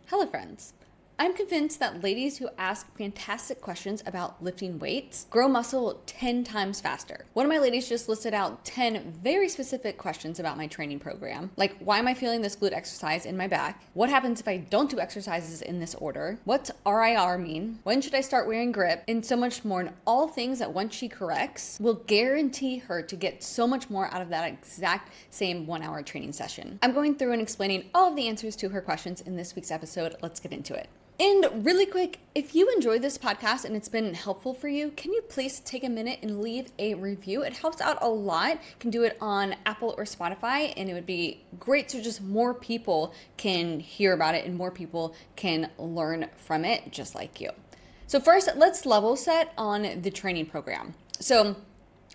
Hello friends. I'm convinced that ladies who ask fantastic questions about lifting weights grow muscle 10 times faster. One of my ladies just listed out 10 very specific questions about my training program, like why am I feeling this glute exercise in my back? What happens if I don't do exercises in this order? What's RIR mean? When should I start wearing grip? And so much more. And all things that once she corrects will guarantee her to get so much more out of that exact same 1 hour training session. I'm going through and explaining all of the answers to her questions in this week's episode. Let's get into it. And really quick, if you enjoyed this podcast and it's been helpful for you, can you please take a minute and leave a review? It helps out a lot. You can do it on Apple or Spotify, and it would be great so just more people can hear about it and more people can learn from it just like you. So first, let's level set on the training program. So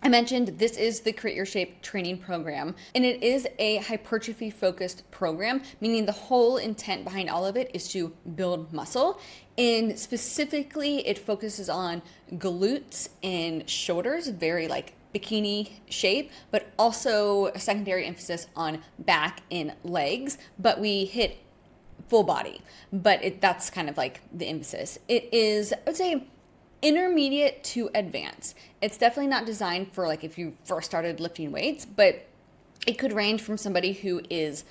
I mentioned this is the Create Your Shape training program, and it is a hypertrophy focused program, meaning the whole intent behind all of it is to build muscle. And specifically, it focuses on glutes and shoulders, very like bikini shape, but also a secondary emphasis on back and legs. But we hit full body, but that's kind of like the emphasis. It is, I would say, intermediate to advanced. It's definitely not designed for like if you first started lifting weights, but it could range from somebody who is,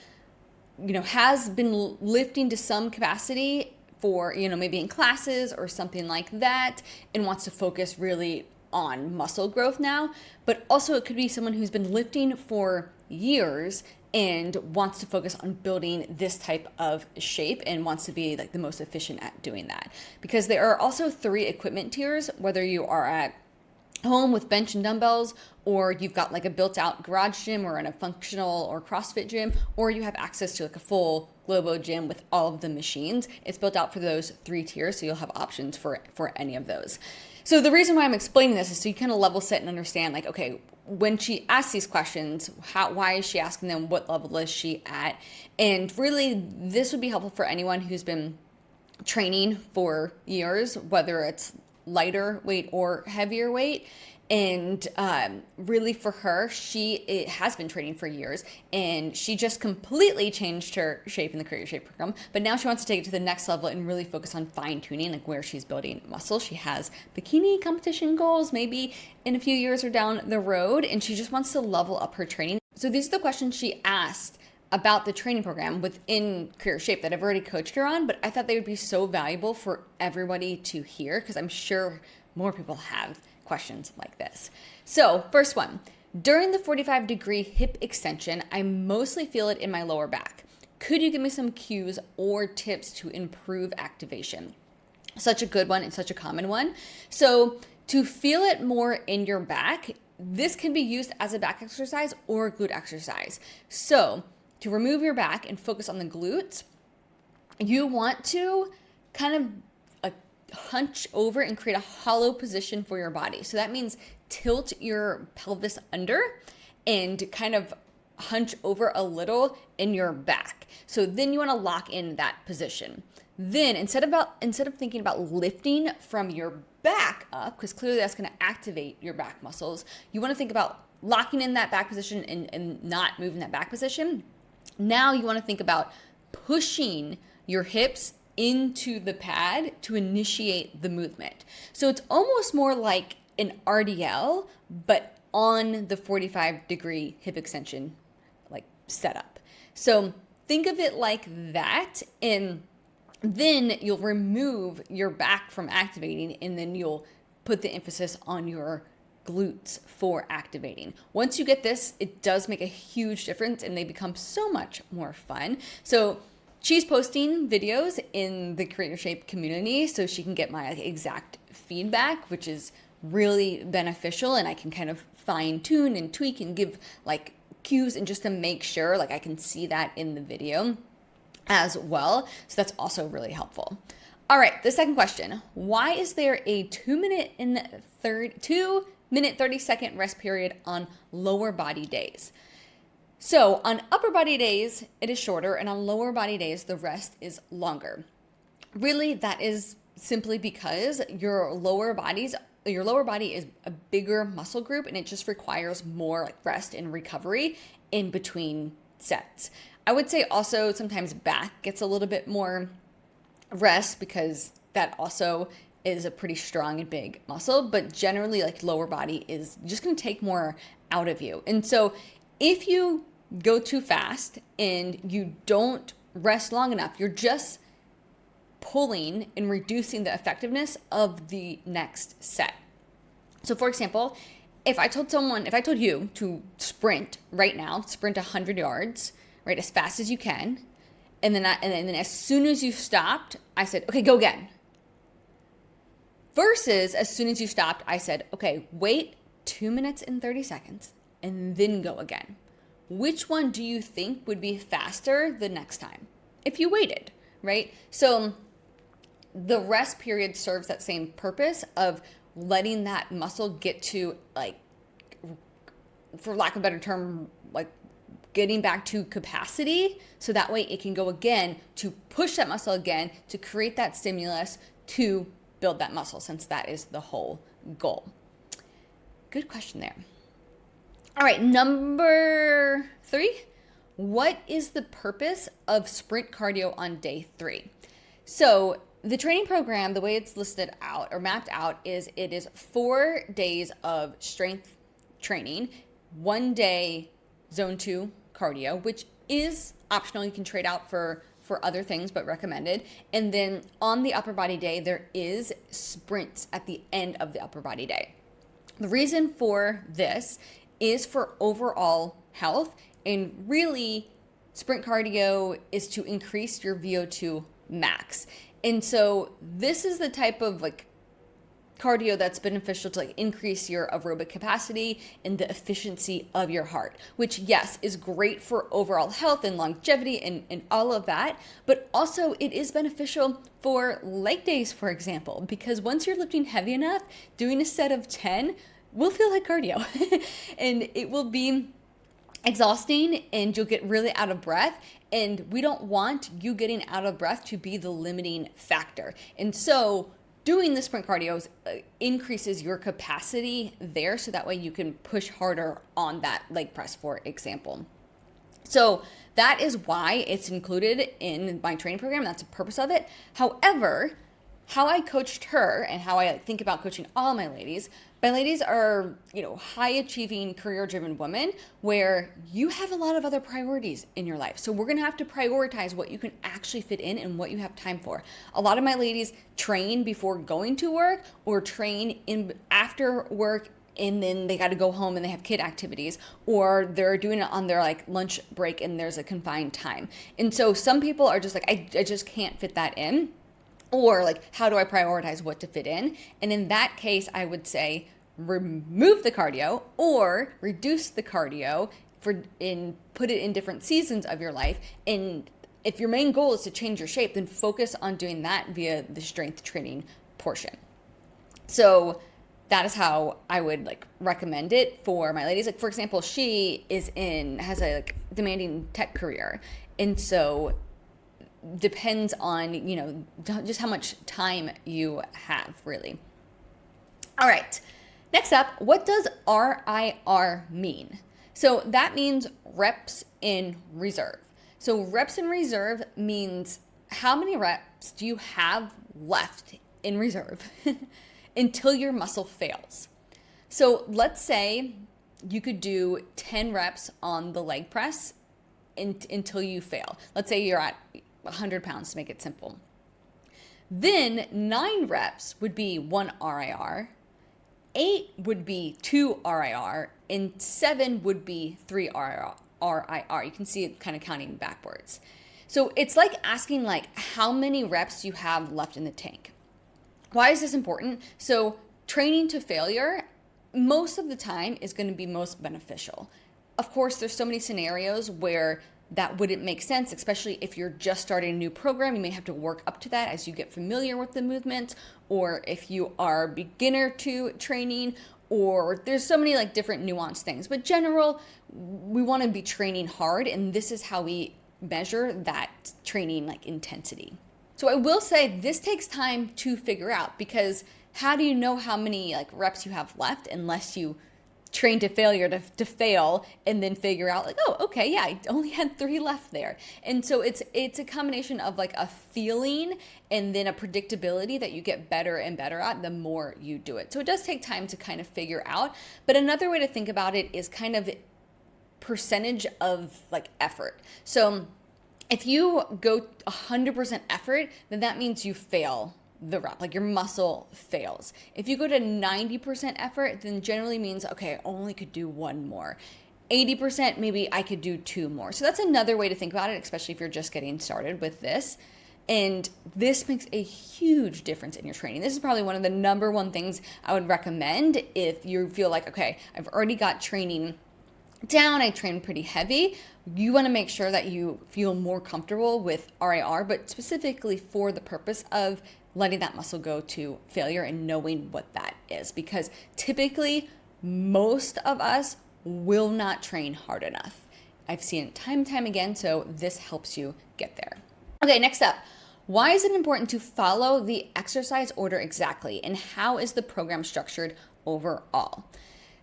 has been lifting to some capacity for, maybe in classes or something like that and wants to focus really on muscle growth now. But also it could be someone who's been lifting for years and wants to focus on building this type of shape and wants to be like the most efficient at doing that. Because there are also 3 equipment tiers, whether you are at home with bench and dumbbells, or you've got like a built out garage gym or in a functional or CrossFit gym, or you have access to like a full Globo gym with all of the machines. It's built out for those 3 tiers, so you'll have options for any of those. So the reason why I'm explaining this is so you kind of level set and understand like, okay, when she asks these questions, why is she asking them? What level is she at? And really, this would be helpful for anyone who's been training for years, whether it's lighter weight or heavier weight. And really for her, it has been training for years, and she just completely changed her shape in the Create Your Shape program. But now she wants to take it to the next level and really focus on fine tuning, like where she's building muscle. She has bikini competition goals, maybe in a few years or down the road, and she just wants to level up her training. So these are the questions she asked about the training program within Create Your Shape that I've already coached her on, but I thought they would be so valuable for everybody to hear because I'm sure more people have questions like this. So first one, during the 45-degree hip extension, I mostly feel it in my lower back. Could you give me some cues or tips to improve activation? Such a good one and such a common one. So to feel it more in your back, this can be used as a back exercise or a glute exercise. So to remove your back and focus on the glutes, you want to kind of hunch over and create a hollow position for your body. So that means tilt your pelvis under and kind of hunch over a little in your back. So then you want to lock in that position. Then instead of thinking about lifting from your back up, because clearly that's going to activate your back muscles, you want to think about locking in that back position and not moving that back position. Now you want to think about pushing your hips into the pad to initiate the movement. So it's almost more like an RDL, but on the 45-degree hip extension like setup. So think of it like that, and then you'll remove your back from activating, and then you'll put the emphasis on your glutes for activating. Once you get this, it does make a huge difference and they become so much more fun. So she's posting videos in the Create Your Shape community so she can get my exact feedback, which is really beneficial, and I can kind of fine tune and tweak and give like cues and just to make sure like I can see that in the video as well. So that's also really helpful. All right, the second question, why is there a 2 minute 30-second rest period on lower body days? So on upper body days, it is shorter, and on lower body days, the rest is longer. Really, that is simply because your lower body is a bigger muscle group, and it just requires more like rest and recovery in between sets. I would say also sometimes back gets a little bit more rest, because that also is a pretty strong and big muscle, but generally like lower body is just going to take more out of you. And so if you go too fast and you don't rest long enough, you're just pulling and reducing the effectiveness of the next set. So for example, if I told you to sprint right now, sprint 100 yards, right, as fast as you can, and then as soon as you stopped, I said, okay, go again. Versus as soon as you stopped, I said, okay, wait 2 minutes and 30 seconds and then go again. Which one do you think would be faster the next time if you waited, right? So the rest period serves that same purpose of letting that muscle get to, like, for lack of a better term, like getting back to capacity, so that way it can go again to push that muscle again, to create that stimulus to build that muscle, since that is the whole goal. Good question there. All right, number 3. What is the purpose of sprint cardio on day 3? So the training program, the way it's listed out or mapped out, is it is 4 days of strength training, 1 day zone 2 cardio, which is optional. You can trade out for other things, but recommended. And then on the upper body day, there is sprints at the end of the upper body day. The reason for this is for overall health, and really sprint cardio is to increase your VO2 max. And so this is the type of like cardio that's beneficial to like increase your aerobic capacity and the efficiency of your heart, which yes, is great for overall health and longevity and all of that. But also it is beneficial for leg days, for example, because once you're lifting heavy enough, doing a set of 10 will feel like cardio and it will be exhausting and you'll get really out of breath. And we don't want you getting out of breath to be the limiting factor. And so doing the sprint cardio increases your capacity there, so that way you can push harder on that leg press, for example. So that is why it's included in my training program. That's the purpose of it. However, how I coached her and how I think about coaching all my ladies are, high achieving, career driven women where you have a lot of other priorities in your life. So we're going to have to prioritize what you can actually fit in and what you have time for. A lot of my ladies train before going to work or train in after work, and then they got to go home and they have kid activities, or they're doing it on their like lunch break and there's a confined time. And so some people are just like, I just can't fit that in. Or like, how do I prioritize what to fit in? And in that case, I would say remove the cardio or reduce the cardio and put it in different seasons of your life. And if your main goal is to change your shape, then focus on doing that via the strength training portion. So that is how I would like recommend it for my ladies. Like, for example, she has a like demanding tech career. And so depends on, just how much time you have, really. All right. Next up, what does RIR mean? So that means reps in reserve. So reps in reserve means how many reps do you have left in reserve until your muscle fails. So let's say you could do 10 reps on the leg press until you fail. Let's say you're at 100 pounds to make it simple. Then 9 reps would be 1 RIR, 8 would be 2 RIR, and 7 would be 3 RIR. You can see it kind of counting backwards. So it's like asking like how many reps you have left in the tank. Why is this important? So training to failure most of the time is going to be most beneficial. Of course, there's so many scenarios where that wouldn't make sense, especially if you're just starting a new program. You may have to work up to that as you get familiar with the movements, or if you are beginner to training, or there's so many like different nuanced things. But general, we want to be training hard, and this is how we measure that training like intensity. So I will say this takes time to figure out, because how do you know how many like reps you have left unless you train to failure to fail and then figure out like, oh, okay, yeah, I only had 3 left there. And so it's a combination of like a feeling and then a predictability that you get better and better at the more you do it. So it does take time to kind of figure out. But another way to think about it is kind of percentage of like effort. So if you go 100% effort, then that means you fail the rep, like your muscle fails. If you go to 90% effort, then generally means, okay, I only could do 1 more. 80%, maybe I could do 2 more. So that's another way to think about it, especially if you're just getting started with this. And this makes a huge difference in your training. This is probably one of the number one things I would recommend if you feel like, okay, I've already got training down, I train pretty heavy. You want to make sure that you feel more comfortable with RIR, but specifically for the purpose of letting that muscle go to failure and knowing what that is. Because typically, most of us will not train hard enough. I've seen it time and time again, so this helps you get there. Okay, next up. Why is it important to follow the exercise order exactly, and how is the program structured overall?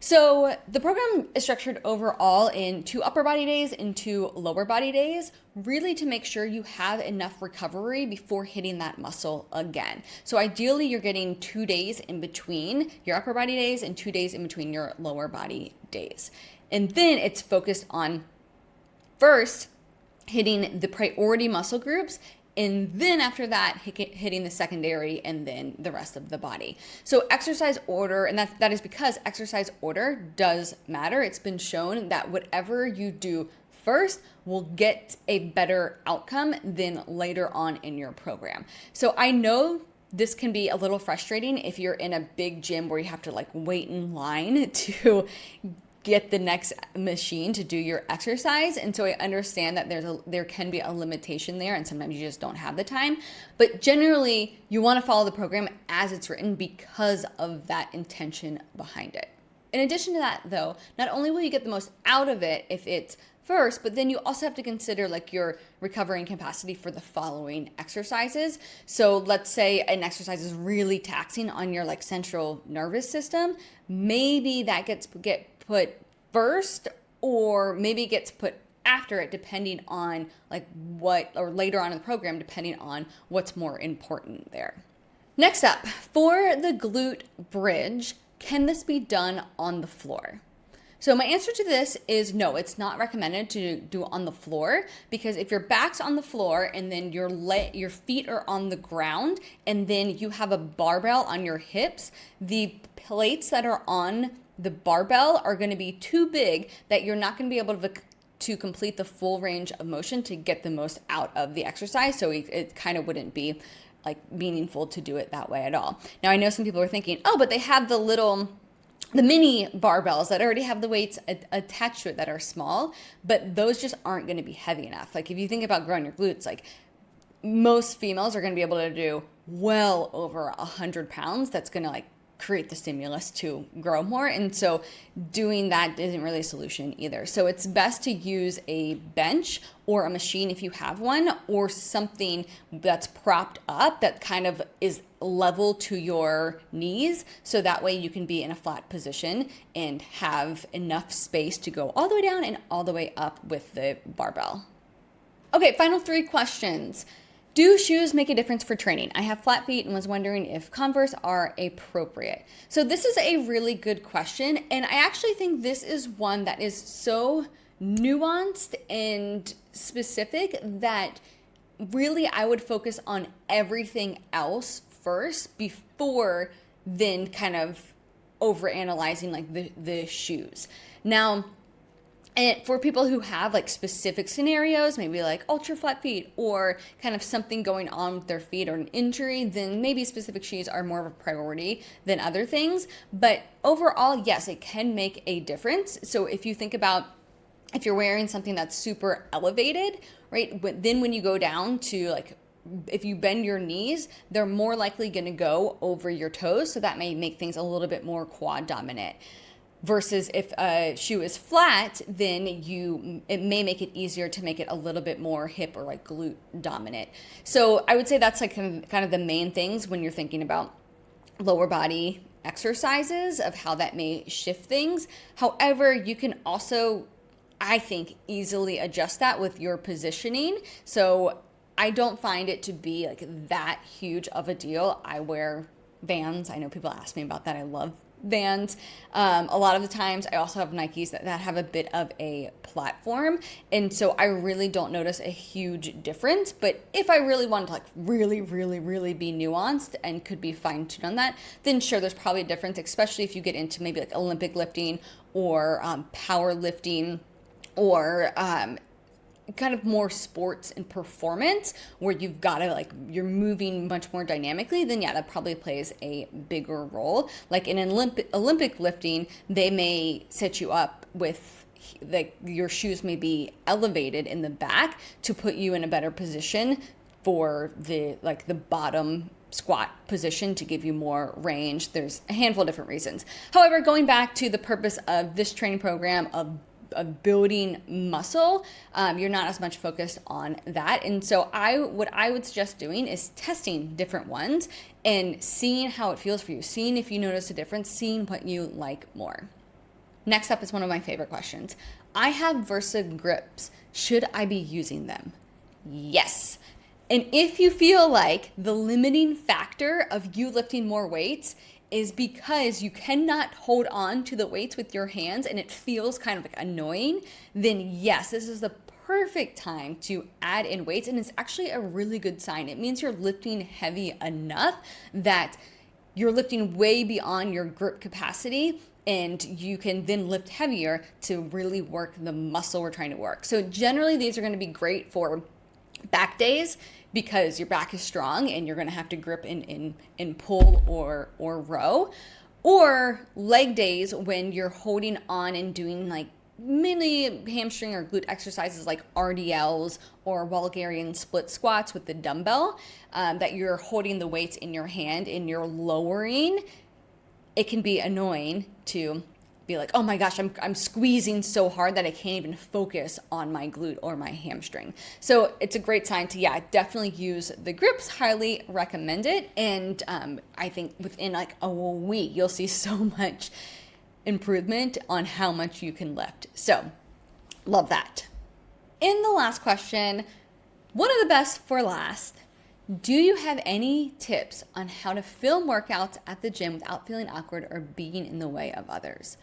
So the program is structured overall in 2 upper body days and 2 lower body days, really to make sure you have enough recovery before hitting that muscle again. So ideally, you're getting 2 days in between your upper body days and 2 days in between your lower body days. And then it's focused on first hitting the priority muscle groups, and then after that, hitting the secondary and then the rest of the body. So exercise order, and that is because exercise order does matter. It's been shown that whatever you do first will get a better outcome than later on in your program. So I know this can be a little frustrating if you're in a big gym where you have to like wait in line to get the next machine to do your exercise. And so I understand that there can be a limitation there, and sometimes you just don't have the time. But generally, you want to follow the program as it's written because of that intention behind it. In addition to that, though, not only will you get the most out of it if it's first, but then you also have to consider like your recovering capacity for the following exercises. So let's say an exercise is really taxing on your like central nervous system. Maybe that gets put first, or maybe gets put after it, depending on like what, or later on in the program, depending on what's more important there. Next up, for the glute bridge, can this be done on the floor? So my answer to this is no, it's not recommended to do on the floor, because if your back's on the floor and then your feet are on the ground and then you have a barbell on your hips, the plates that are on the barbell are going to be too big that you're not going to be able to complete the full range of motion to get the most out of the exercise. So it kind of wouldn't be like meaningful to do it that way at all. Now I know some people are thinking, oh, but they have the mini barbells that already have the weights attached to it that are small, but those just aren't going to be heavy enough. Like if you think about growing your glutes, like most females are going to be able to do well over 100 pounds. That's going to like create the stimulus to grow more. And so doing that isn't really a solution either. So it's best to use a bench or a machine if you have one, or something that's propped up that kind of is level to your knees. So that way you can be in a flat position and have enough space to go all the way down and all the way up with the barbell. Okay, final 3 questions. Do shoes make a difference for training? I have flat feet and was wondering if Converse are appropriate. So this is a really good question, and I actually think this is one that is so nuanced and specific that really I would focus on everything else first before then kind of overanalyzing like the shoes. Now, and for people who have like specific scenarios, maybe like ultra flat feet or kind of something going on with their feet or an injury, then maybe specific shoes are more of a priority than other things. But overall, yes, it can make a difference. So if you think about if you're wearing something that's super elevated, right, then when you go down to like, if you bend your knees, they're more likely going to go over your toes. So that may make things a little bit more quad dominant. Versus if a shoe is flat, then it may make it easier to make it a little bit more hip or like glute dominant. So I would say that's like kind of the main things when you're thinking about lower body exercises of how that may shift things. However, you can also, I think, easily adjust that with your positioning. So I don't find it to be like that huge of a deal. I wear Vans. I know people ask me about that. I love Vans. A lot of the times I also have Nikes that have a bit of a platform. And so I really don't notice a huge difference. But if I really wanted to like really, really, really be nuanced and could be fine tuned on that, then sure, there's probably a difference, especially if you get into maybe like Olympic lifting or power lifting or kind of more sports and performance where you've got to like, you're moving much more dynamically, then yeah, that probably plays a bigger role. Like in Olympic lifting, they may set you up with like your shoes may be elevated in the back to put you in a better position for the bottom squat position to give you more range. There's a handful of different reasons. However, going back to the purpose of this training program of building muscle, you're not as much focused on that. And so what I would suggest doing is testing different ones and seeing how it feels for you, seeing if you notice a difference, seeing what you like more. Next up is one of my favorite questions. I have Versa grips. Should I be using them? Yes. And if you feel like the limiting factor of you lifting more weights is because you cannot hold on to the weights with your hands and it feels kind of like annoying, then yes, this is the perfect time to add in weights. And it's actually a really good sign. It means you're lifting heavy enough that you're lifting way beyond your grip capacity, and you can then lift heavier to really work the muscle we're trying to work. So generally these are going to be great for back days because your back is strong and you're going to have to grip in pull or row, or leg days when you're holding on and doing like mini hamstring or glute exercises like RDLs or Bulgarian split squats with the dumbbell, that you're holding the weights in your hand and you're lowering. It can be annoying to be like, oh my gosh, I'm squeezing so hard that I can't even focus on my glute or my hamstring. So it's a great sign to, definitely use the grips. Highly recommend it. And I think within like a week, you'll see so much improvement on how much you can lift. So love that. In the last question, one of the best for last, do you have any tips on how to film workouts at the gym without feeling awkward or being in the way of others?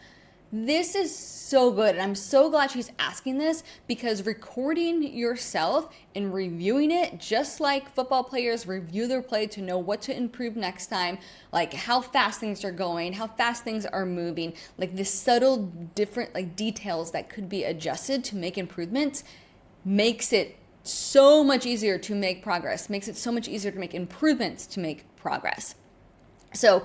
This is so good, and I'm so glad she's asking this, because recording yourself and reviewing it, just like football players review their play to know what to improve next time, like how fast things are going, how fast things are moving, like the subtle different like details that could be adjusted to make improvements, makes it so much easier to make progress, makes it so much easier to make improvements to make progress. So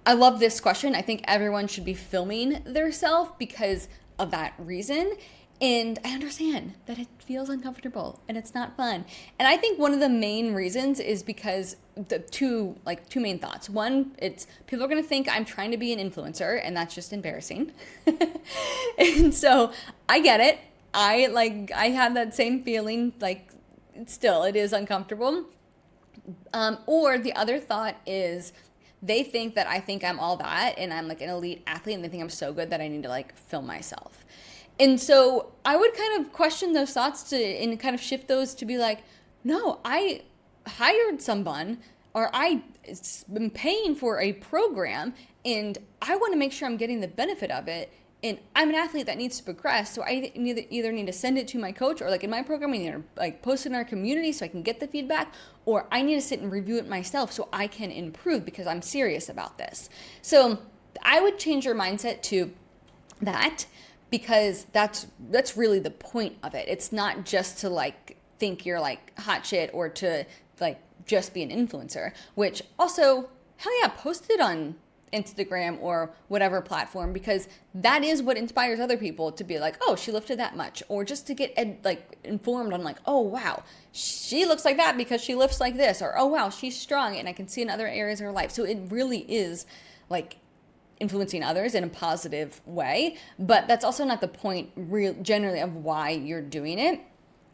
I love this question. I think everyone should be filming themselves because of that reason. And I understand that it feels uncomfortable and it's not fun. And I think one of the main reasons is because the two main thoughts. One, it's people are going to think I'm trying to be an influencer, and that's just embarrassing. And so I get it. I have that same feeling, like still it is uncomfortable. Or the other thought is they think that I think I'm all that and I'm like an elite athlete, and they think I'm so good that I need to like film myself. And so I would kind of question those thoughts and kind of shift those to be like, no, I hired someone, or I've been paying for a program, and I want to make sure I'm getting the benefit of it. And I'm an athlete that needs to progress, so I either need to send it to my coach, or like in my program, we need to like post it in our community so I can get the feedback, or I need to sit and review it myself so I can improve because I'm serious about this. So I would change your mindset to that, because that's really the point of it. It's not just to like think you're like hot shit or to like just be an influencer, which also, hell yeah, post it on Instagram or whatever platform, because that is what inspires other people to be like, oh, she lifted that much, or just to get informed on like, oh wow, she looks like that because she lifts like this, or oh wow, she's strong and I can see in other areas of her life. So it really is like influencing others in a positive way, but that's also not the point generally of why you're doing it.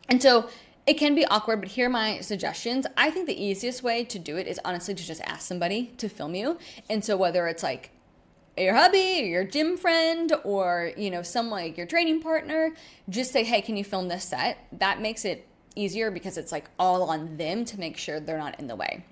And so it can be awkward, but here are my suggestions. I think the easiest way to do it is honestly to just ask somebody to film you. And so whether it's like your hubby or your gym friend or, some like your training partner, just say, hey, can you film this set? That makes it easier because it's like all on them to make sure they're not in the way.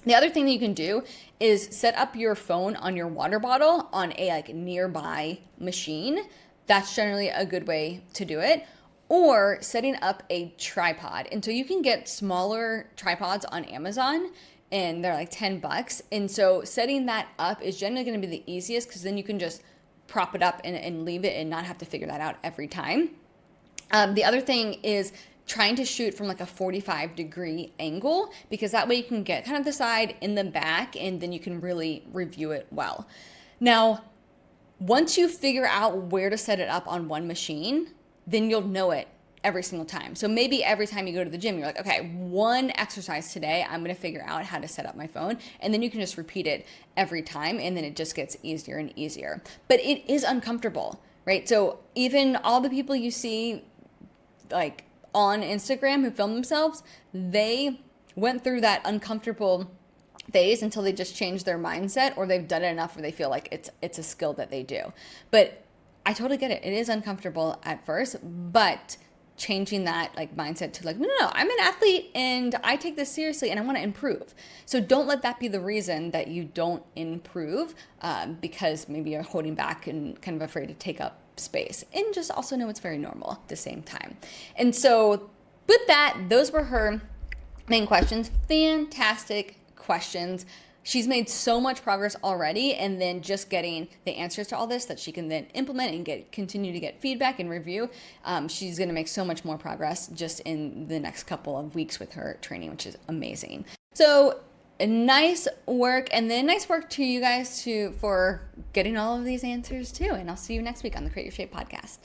The other thing that you can do is set up your phone on your water bottle on a like nearby machine. That's generally a good way to do it. Or setting up a tripod. And so you can get smaller tripods on Amazon and they're like $10. And so setting that up is generally going to be the easiest because then you can just prop it up and leave it and not have to figure that out every time. The other thing is trying to shoot from like a 45-degree angle because that way you can get kind of the side in the back and then you can really review it well. Now, once you figure out where to set it up on one machine, then you'll know it every single time. So maybe every time you go to the gym, you're like, okay, one exercise today, I'm going to figure out how to set up my phone. And then you can just repeat it every time. And then it just gets easier and easier. But it is uncomfortable, right? So even all the people you see like on Instagram who film themselves, they went through that uncomfortable phase until they just changed their mindset or they've done it enough where they feel like it's a skill that they do. But I totally get it. It is uncomfortable at first, but changing that like mindset to like, no, I'm an athlete and I take this seriously and I want to improve. So don't let that be the reason that you don't improve because maybe you're holding back and kind of afraid to take up space, and just also know it's very normal at the same time. And so with that, those were her main questions. Fantastic questions. She's made so much progress already, and then just getting the answers to all this that she can then implement and continue to get feedback and review. She's going to make so much more progress just in the next couple of weeks with her training, which is amazing. So nice work, and then nice work to you guys for getting all of these answers too. And I'll see you next week on the Create Your Shape podcast.